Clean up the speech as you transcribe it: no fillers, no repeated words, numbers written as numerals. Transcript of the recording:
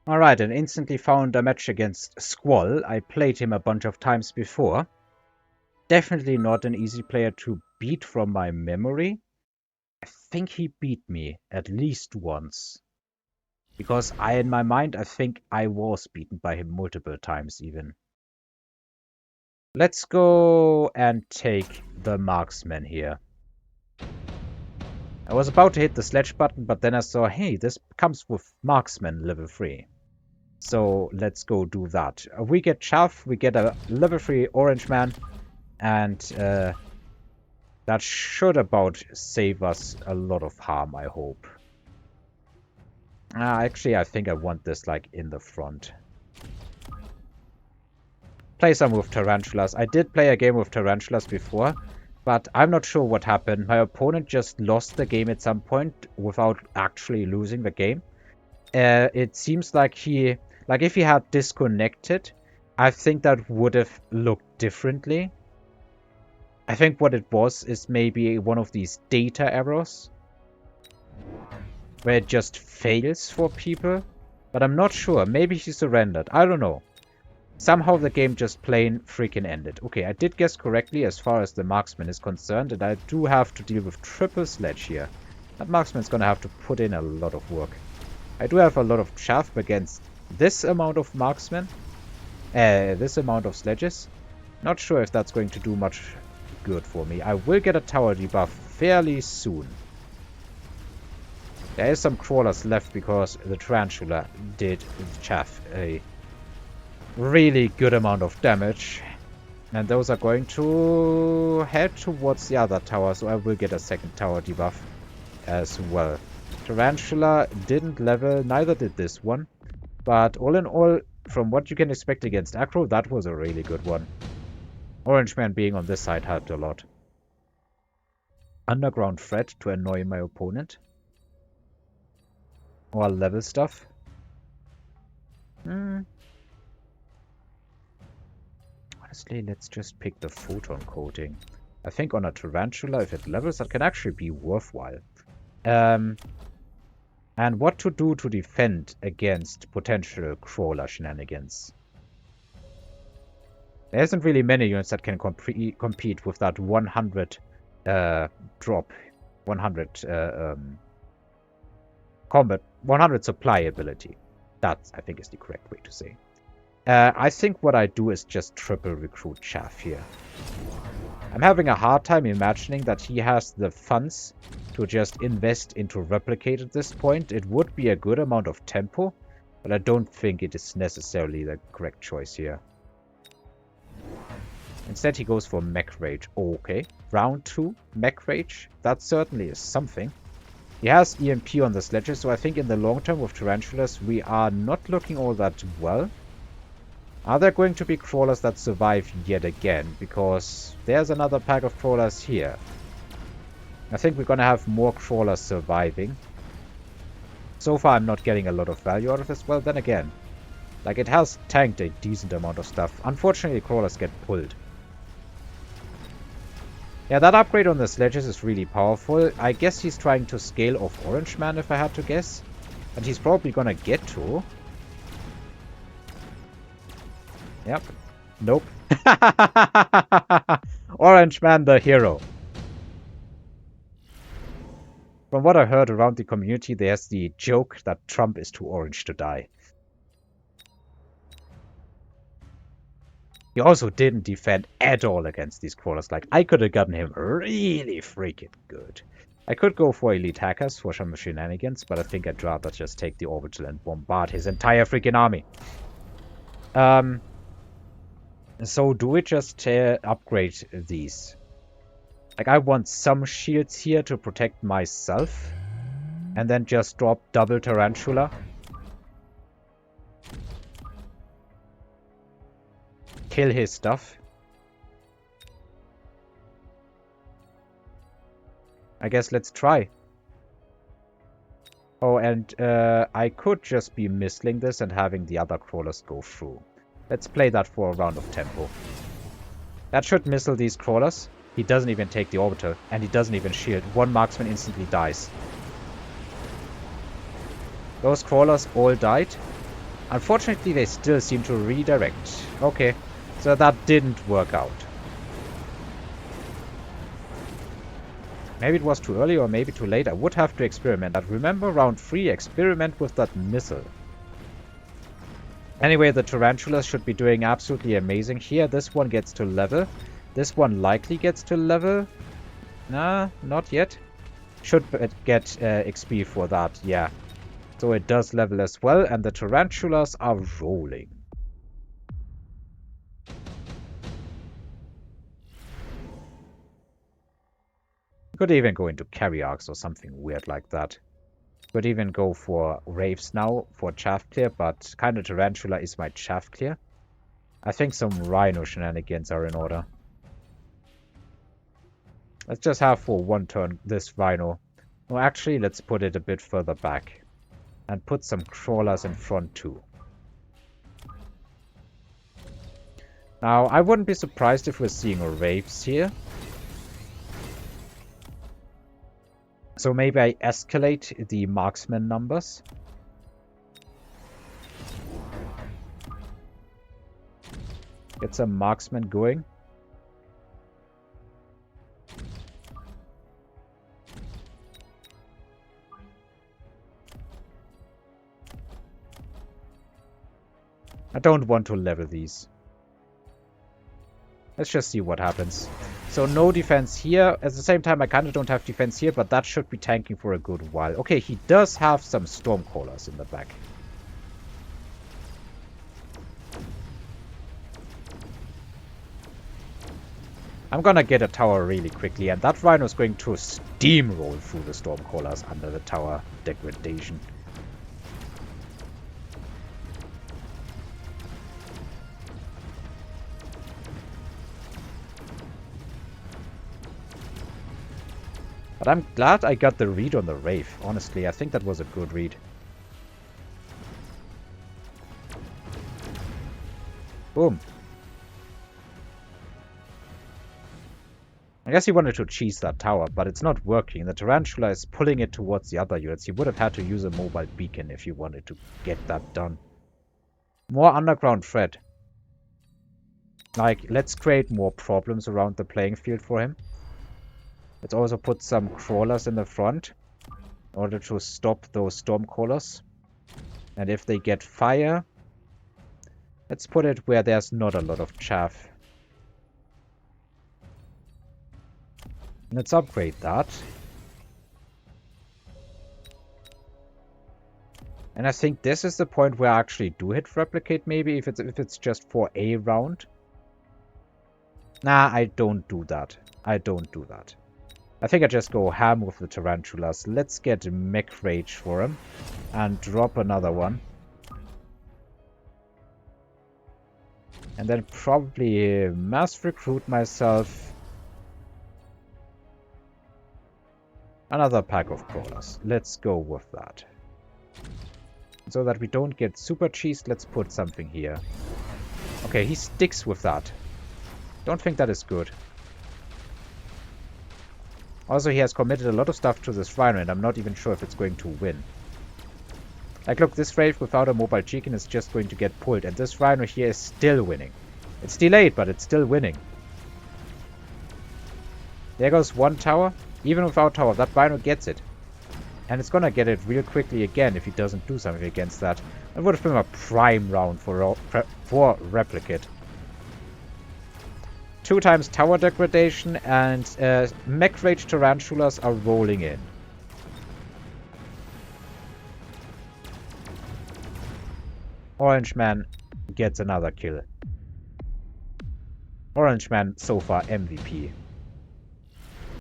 Alright, and instantly found a match against Squall. I played him a bunch of times before. Definitely not an easy player to beat from my memory. I think he beat me at least once. Because in my mind, I think I was beaten by him multiple times even. Let's go and take the marksman here. I was about to hit the sledge button, but then I saw, hey, this comes with marksman level 3. So let's go do that. We get Chaff, we get a level 3 orange man, and that should about save us a lot of harm, I hope. Actually, I think I want this like in the front. Play some with Tarantulas. I did play a game with Tarantulas before, but I'm not sure what happened. My opponent just lost the game at some point without actually losing the game. It seems like if he had disconnected, I think that would have looked differently. I think what it was is maybe one of these data errors where it just fails for people, but I'm not sure. Maybe he surrendered. I don't know. Somehow the game just plain freaking ended. Okay, I did guess correctly as far as the marksman is concerned, and I do have to deal with triple sledge here. That marksman's gonna have to put in a lot of work. I do have a lot of chaff against this amount of marksmen. This amount of sledges. Not sure if that's going to do much good for me. I will get a tower debuff fairly soon. There is some crawlers left because the Tarantula did chaff a really good amount of damage. And those are going to head towards the other tower, so I will get a second tower debuff as well. Tarantula didn't level, neither did this one. But all in all, from what you can expect against aggro, that was a really good one. Orange Man being on this side helped a lot. Underground threat to annoy my opponent. Or level stuff. Honestly, let's just pick the photon coating. I think on a Tarantula, if it levels, that can actually be worthwhile. And what to do to defend against potential crawler shenanigans. There isn't really many units that can compete with that 100 drop, 100 combat, 100 supply ability. That, I think, is the correct way to say. I think what I do is just triple recruit Chaff here. I'm having a hard time imagining that he has the funds to just invest into replicate at this point. It would be a good amount of tempo, but I don't think it is necessarily the correct choice here. Instead, he goes for Mech Rage. Okay, round 2, Mech Rage. That certainly is something. He has EMP on the sledges, so I think in the long term with Tarantulas, we are not looking all that well. Are there going to be crawlers that survive yet again? Because there's another pack of crawlers here. I think we're going to have more crawlers surviving. So far, I'm not getting a lot of value out of this. Well, then again, like it has tanked a decent amount of stuff. Unfortunately, crawlers get pulled. Yeah, that upgrade on the sledges is really powerful. I guess he's trying to scale off Orange Man, if I had to guess. And he's probably going to get to. Yep. Nope. Orange Man, the hero. From what I heard around the community, there's the joke that Trump is too orange to die. He also didn't defend at all against these crawlers. Like, I could have gotten him really freaking good. I could go for elite hackers for some shenanigans, but I think I'd rather just take the orbital and bombard his entire freaking army. So do we just upgrade these? Like, I want some shields here to protect myself. And then just drop double Tarantula. Kill his stuff. I guess let's try. Oh, and I could just be missling this and having the other crawlers go through. Let's play that for a round of tempo. That should missile these crawlers. He doesn't even take the orbital, and he doesn't even shield. One marksman instantly dies. Those crawlers all died. Unfortunately, they still seem to redirect. Okay, so that didn't work out. Maybe it was too early or maybe too late. I would have to experiment. But remember, round 3, experiment with that missile. Anyway, the Tarantulas should be doing absolutely amazing here. This one gets to level. This one likely gets to level. Nah, not yet. Should get XP for that, yeah. So it does level as well, and the Tarantulas are rolling. Could even go into carry arcs or something weird like that. Could even go for Wraiths now for chaff clear, but kind of Tarantula is my chaff clear. I think some Rhino shenanigans are in order. Let's just have for one turn this Rhino. Well, actually, let's put it a bit further back. And put some Crawlers in front too. Now, I wouldn't be surprised if we're seeing Wraiths here. So maybe I escalate the marksman numbers. Get some marksmen going. I don't want to level these. Let's just see what happens. So no defense here. At the same time, I kind of don't have defense here, but that should be tanking for a good while. Okay, he does have some Stormcallers in the back. I'm gonna get a tower really quickly, and that Rhino is going to steamroll through the Stormcallers under the tower degradation. But I'm glad I got the read on the Wraith. Honestly, I think that was a good read. Boom. I guess he wanted to cheese that tower, but it's not working. The Tarantula is pulling it towards the other units. He would have had to use a mobile beacon if he wanted to get that done. More underground threat. Like, let's create more problems around the playing field for him. Let's also put some crawlers in the front in order to stop those stormcallers. And if they get fire, let's put it where there's not a lot of chaff. Let's upgrade that. And I think this is the point where I actually do hit replicate, maybe, if it's just for a round. Nah, I don't do that. I don't do that. I think I just go ham with the Tarantulas. Let's get Mech Rage for him. And drop another one. And then probably mass recruit myself another pack of crawlers. Let's go with that. So that we don't get super cheesed, let's put something here. Okay, he sticks with that. Don't think that is good. Also, he has committed a lot of stuff to this Rhino, and I'm not even sure if it's going to win. Like, look, this Wraith without a mobile chicken is just going to get pulled, and this Rhino here is still winning. It's delayed, but it's still winning. There goes one tower. Even without tower, that Rhino gets it. And it's gonna get it real quickly again if he doesn't do something against that. That would have been a prime round for replicate. 2 times tower degradation, and Mech Rage Tarantulas are rolling in. Orange Man gets another kill. Orange Man so far MVP.